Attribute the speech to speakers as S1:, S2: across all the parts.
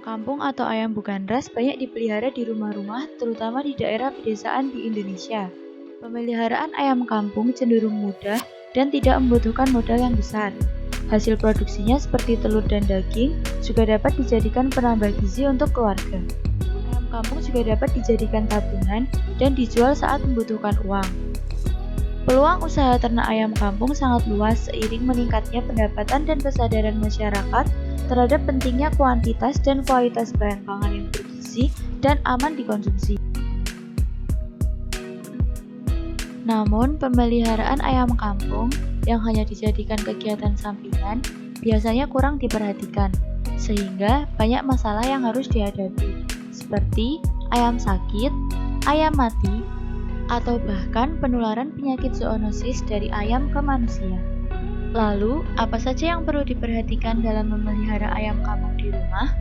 S1: kampung atau ayam bukan ras banyak dipelihara di rumah-rumah, terutama di daerah pedesaan di Indonesia. Pemeliharaan ayam kampung cenderung mudah dan tidak membutuhkan modal yang besar. Hasil produksinya seperti telur dan daging juga dapat dijadikan penambah gizi untuk keluarga. Ayam kampung juga dapat dijadikan tabungan dan dijual saat membutuhkan uang. Peluang usaha ternak ayam kampung sangat luas seiring meningkatnya pendapatan dan kesadaran masyarakat terhadap pentingnya kuantitas dan kualitas bahan pangan yang bergizi dan aman dikonsumsi. Namun, pemeliharaan ayam kampung yang hanya dijadikan kegiatan sampingan biasanya kurang diperhatikan, sehingga banyak masalah yang harus dihadapi, seperti ayam sakit, ayam mati, atau bahkan penularan penyakit zoonosis dari ayam ke manusia. Lalu, apa saja yang perlu diperhatikan dalam memelihara ayam kampung di rumah?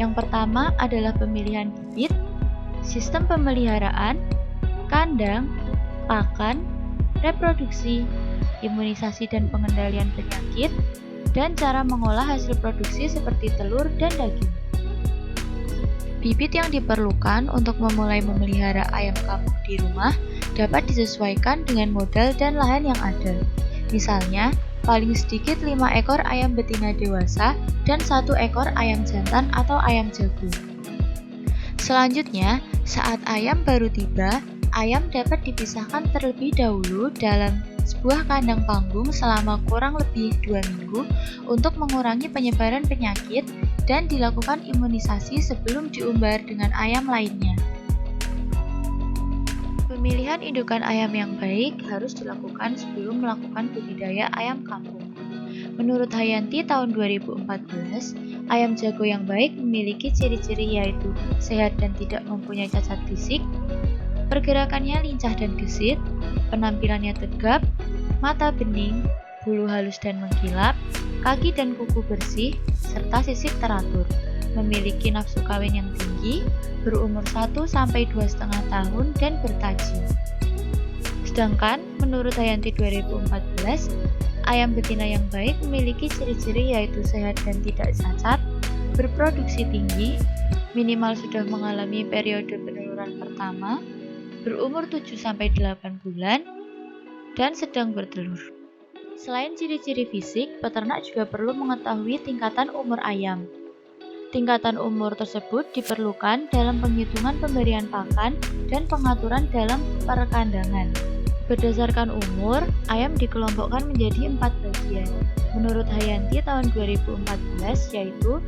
S1: Yang pertama adalah pemilihan bibit, sistem pemeliharaan, kandang, pakan, reproduksi, imunisasi dan pengendalian penyakit, dan cara mengolah hasil produksi seperti telur dan daging. Bibit yang diperlukan untuk memulai memelihara ayam kampung di rumah dapat disesuaikan dengan modal dan lahan yang ada. Misalnya, paling sedikit 5 ekor ayam betina dewasa dan 1 ekor ayam jantan atau ayam jago. Selanjutnya, saat ayam baru tiba, ayam dapat dipisahkan terlebih dahulu dalam sebuah kandang panggung selama kurang lebih 2 minggu untuk mengurangi penyebaran penyakit dan dilakukan imunisasi sebelum diumbar dengan ayam lainnya. Pemilihan indukan ayam yang baik harus dilakukan sebelum melakukan budidaya ayam kampung. Menurut Hayanti tahun 2014, ayam jago yang baik memiliki ciri-ciri yaitu sehat dan tidak mempunyai cacat fisik, pergerakannya lincah dan gesit, penampilannya tegap, mata bening, bulu halus dan mengkilap, kaki dan kuku bersih, serta sisik teratur, memiliki nafsu kawin yang tinggi, berumur 1-2,5 tahun dan bertaji. Sedangkan menurut Hayanti 2014, ayam betina yang baik memiliki ciri-ciri yaitu sehat dan tidak cacat, berproduksi tinggi, minimal sudah mengalami periode peneluran pertama, berumur 7-8 bulan, dan sedang bertelur. Selain ciri-ciri fisik, peternak juga perlu mengetahui tingkatan umur ayam. Tingkatan umur tersebut diperlukan dalam penghitungan pemberian pakan dan pengaturan dalam perkandangan. Berdasarkan umur, ayam dikelompokkan menjadi 4 bagian. Menurut Hayanti tahun 2014 yaitu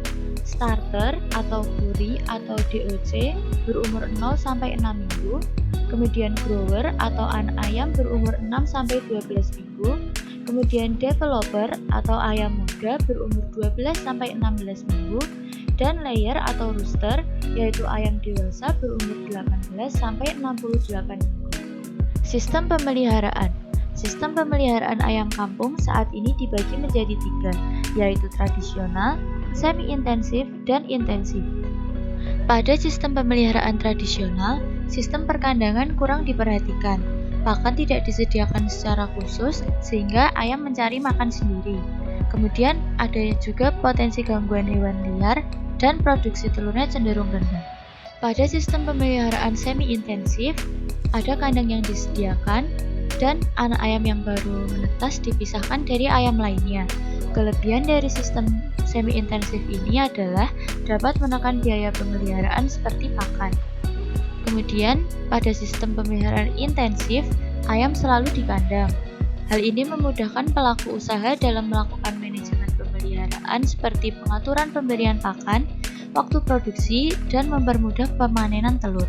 S1: starter atau furi atau DOC berumur 0-6 minggu, kemudian grower atau anak ayam berumur 6-12 minggu, kemudian developer atau ayam muda berumur 12-16 minggu, dan layer atau rooster yaitu ayam dewasa berumur 18-68 minggu. Sistem pemeliharaan. Sistem pemeliharaan ayam kampung saat ini dibagi menjadi 3, yaitu tradisional, semi-intensif, dan intensif. Pada sistem pemeliharaan tradisional, sistem perkandangan kurang diperhatikan. Pakan tidak disediakan secara khusus sehingga ayam mencari makan sendiri. Kemudian ada juga potensi gangguan hewan liar dan produksi telurnya cenderung rendah. Pada sistem pemeliharaan semi-intensif, ada kandang yang disediakan dan anak ayam yang baru menetas dipisahkan dari ayam lainnya. Kelebihan dari sistem semi-intensif ini adalah dapat menekan biaya pemeliharaan seperti pakan. Kemudian, pada sistem pemeliharaan intensif, ayam selalu di kandang. Hal ini memudahkan pelaku usaha dalam melakukan manajemen pemeliharaan seperti pengaturan pemberian pakan, waktu produksi, dan mempermudah pemanenan telur.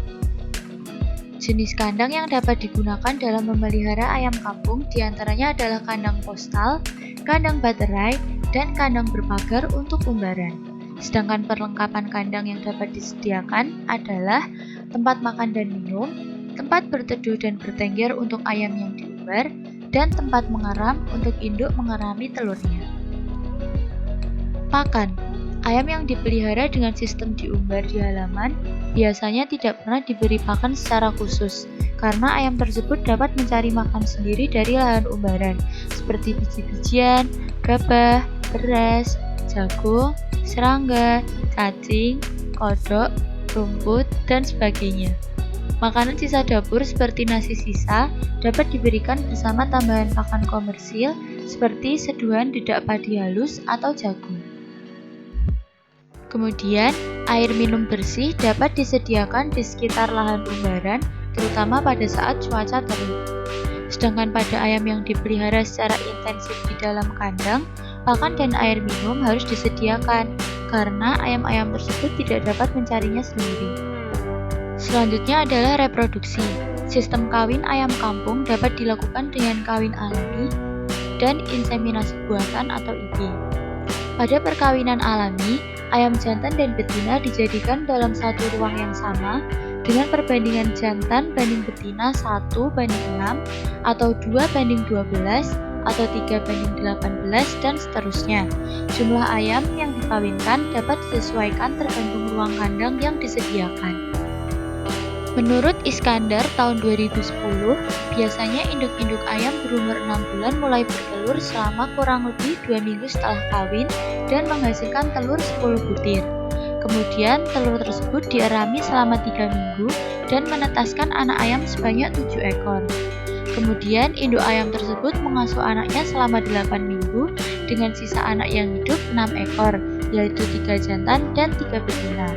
S1: Jenis kandang yang dapat digunakan dalam memelihara ayam kampung diantaranya adalah kandang postal, kandang baterai, dan kandang berpagar untuk umbaran. Sedangkan perlengkapan kandang yang dapat disediakan adalah tempat makan dan minum, tempat berteduh dan bertengger untuk ayam yang diumbar, dan tempat mengeram untuk induk mengerami telurnya. Pakan. Ayam yang dipelihara dengan sistem diumbar di halaman biasanya tidak pernah diberi pakan secara khusus, karena ayam tersebut dapat mencari makan sendiri dari lahan umbaran, seperti biji-bijian, gabah, beras, jagung, serangga, cacing, kodok, rumput, dan sebagainya. Makanan sisa dapur seperti nasi sisa dapat diberikan bersama tambahan pakan komersil seperti seduhan dedak padi halus atau jagung. Kemudian, air minum bersih dapat disediakan di sekitar lahan umbaran, terutama pada saat cuaca terik. Sedangkan pada ayam yang dipelihara secara intensif di dalam kandang, pakan dan air minum harus disediakan, karena ayam-ayam tersebut tidak dapat mencarinya sendiri. Selanjutnya adalah reproduksi. Sistem kawin ayam kampung dapat dilakukan dengan kawin alami dan inseminasi buatan atau IB. Pada perkawinan alami, ayam jantan dan betina dijadikan dalam satu ruang yang sama dengan perbandingan jantan banding betina 1:6 atau 2:12 atau 3:18 dan seterusnya. Jumlah ayam yang dikawinkan dapat disesuaikan tergantung ruang kandang yang disediakan. Menurut Iskandar tahun 2010, biasanya induk-induk ayam berumur 6 bulan mulai bertelur selama kurang lebih 2 minggu setelah kawin dan menghasilkan telur 10 butir. Kemudian telur tersebut dierami selama 3 minggu dan menetaskan anak ayam sebanyak 7 ekor. Kemudian induk ayam tersebut mengasuh anaknya selama 8 minggu dengan sisa anak yang hidup 6 ekor, yaitu 3 jantan dan 3 betina.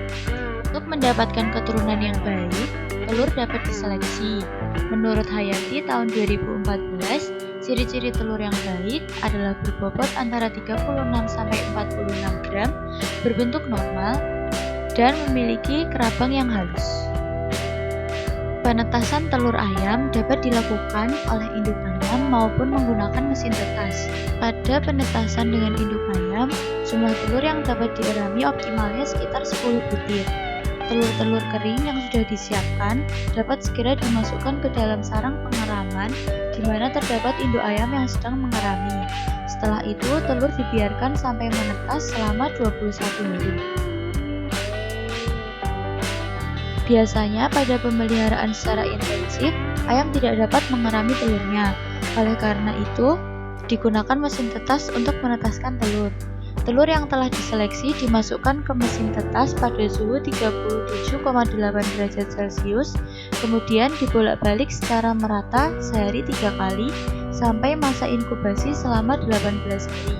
S1: Untuk mendapatkan keturunan yang baik, telur dapat diseleksi. Menurut Hayanti tahun 2014, ciri-ciri telur yang baik adalah berbobot antara 36-46 gram, berbentuk normal, dan memiliki kerabang yang halus. Penetasan telur ayam dapat dilakukan oleh induk ayam maupun menggunakan mesin tetas. Pada penetasan dengan induk ayam, jumlah telur yang dapat dierami optimalnya sekitar 10 butir. Telur-telur kering yang sudah disiapkan dapat segera dimasukkan ke dalam sarang pengeraman di mana terdapat induk ayam yang sedang mengerami. Setelah itu, telur dibiarkan sampai menetas selama 21 hari. Biasanya pada pemeliharaan secara intensif, ayam tidak dapat mengerami telurnya. Oleh karena itu, digunakan mesin tetas untuk menetaskan telur. Telur yang telah diseleksi dimasukkan ke mesin tetas pada suhu 37,8 derajat Celcius, kemudian dibolak-balik secara merata sehari 3 kali sampai masa inkubasi selama 18 hari.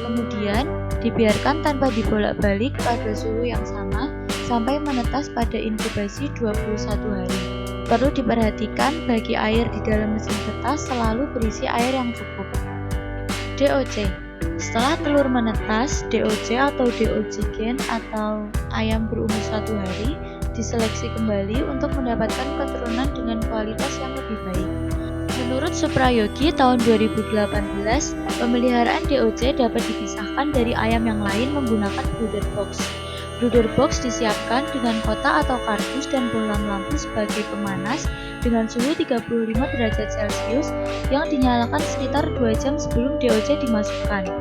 S1: Kemudian dibiarkan tanpa dibolak-balik pada suhu yang sama sampai menetas pada inkubasi 21 hari. Perlu diperhatikan bagi air di dalam mesin tetas selalu berisi air yang cukup. DOC. Setelah telur menetas, DOC atau deoksigen atau ayam berumur 1 hari diseleksi kembali untuk mendapatkan keturunan dengan kualitas yang lebih baik. Menurut Suprayogi tahun 2018, pemeliharaan DOC dapat dipisahkan dari ayam yang lain menggunakan brooder box. Brooder box disiapkan dengan kotak atau kardus dan bohlam lampu sebagai pemanas dengan suhu 35 derajat Celcius yang dinyalakan sekitar 2 jam sebelum DOC dimasukkan.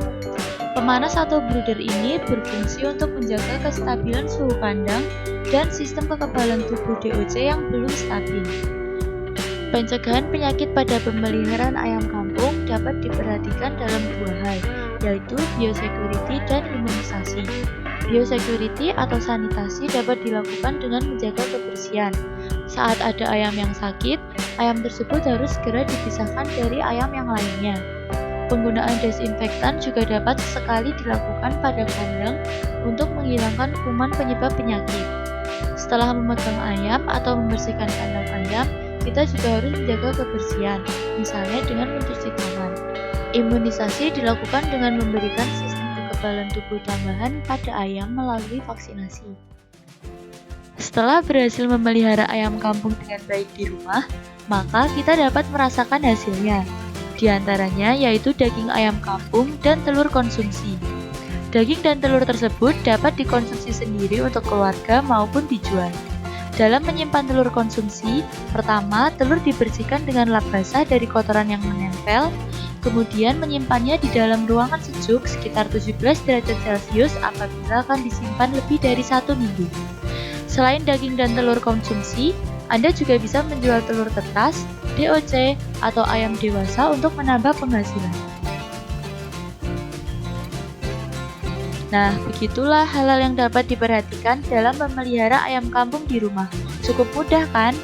S1: Pemanas atau brooder ini berfungsi untuk menjaga kestabilan suhu kandang dan sistem kekebalan tubuh DOC yang belum stabil. Pencegahan penyakit pada pemeliharaan ayam kampung dapat diperhatikan dalam 2 hal, yaitu biosecurity dan imunisasi. Biosecurity atau sanitasi dapat dilakukan dengan menjaga kebersihan. Saat ada ayam yang sakit, ayam tersebut harus segera dipisahkan dari ayam yang lainnya. Penggunaan desinfektan juga dapat sesekali dilakukan pada kandang untuk menghilangkan kuman penyebab penyakit. Setelah memegang ayam atau membersihkan kandang ayam, kita juga harus menjaga kebersihan, misalnya dengan mencuci tangan. Imunisasi dilakukan dengan memberikan sistem kekebalan tubuh tambahan pada ayam melalui vaksinasi. Setelah berhasil memelihara ayam kampung dengan baik di rumah, maka kita dapat merasakan hasilnya. Di antaranya yaitu daging ayam kampung dan telur konsumsi. Daging dan telur tersebut dapat dikonsumsi sendiri untuk keluarga maupun dijual. Dalam menyimpan telur konsumsi, pertama telur dibersihkan dengan lap basah dari kotoran yang menempel, kemudian menyimpannya di dalam ruangan sejuk sekitar 17 derajat Celcius apabila akan disimpan lebih dari 1 minggu. Selain daging dan telur konsumsi, Anda juga bisa menjual telur tetas, DOC, atau ayam dewasa untuk menambah penghasilan. Nah, begitulah hal-hal yang dapat diperhatikan dalam memelihara ayam kampung di rumah. Cukup mudah kan?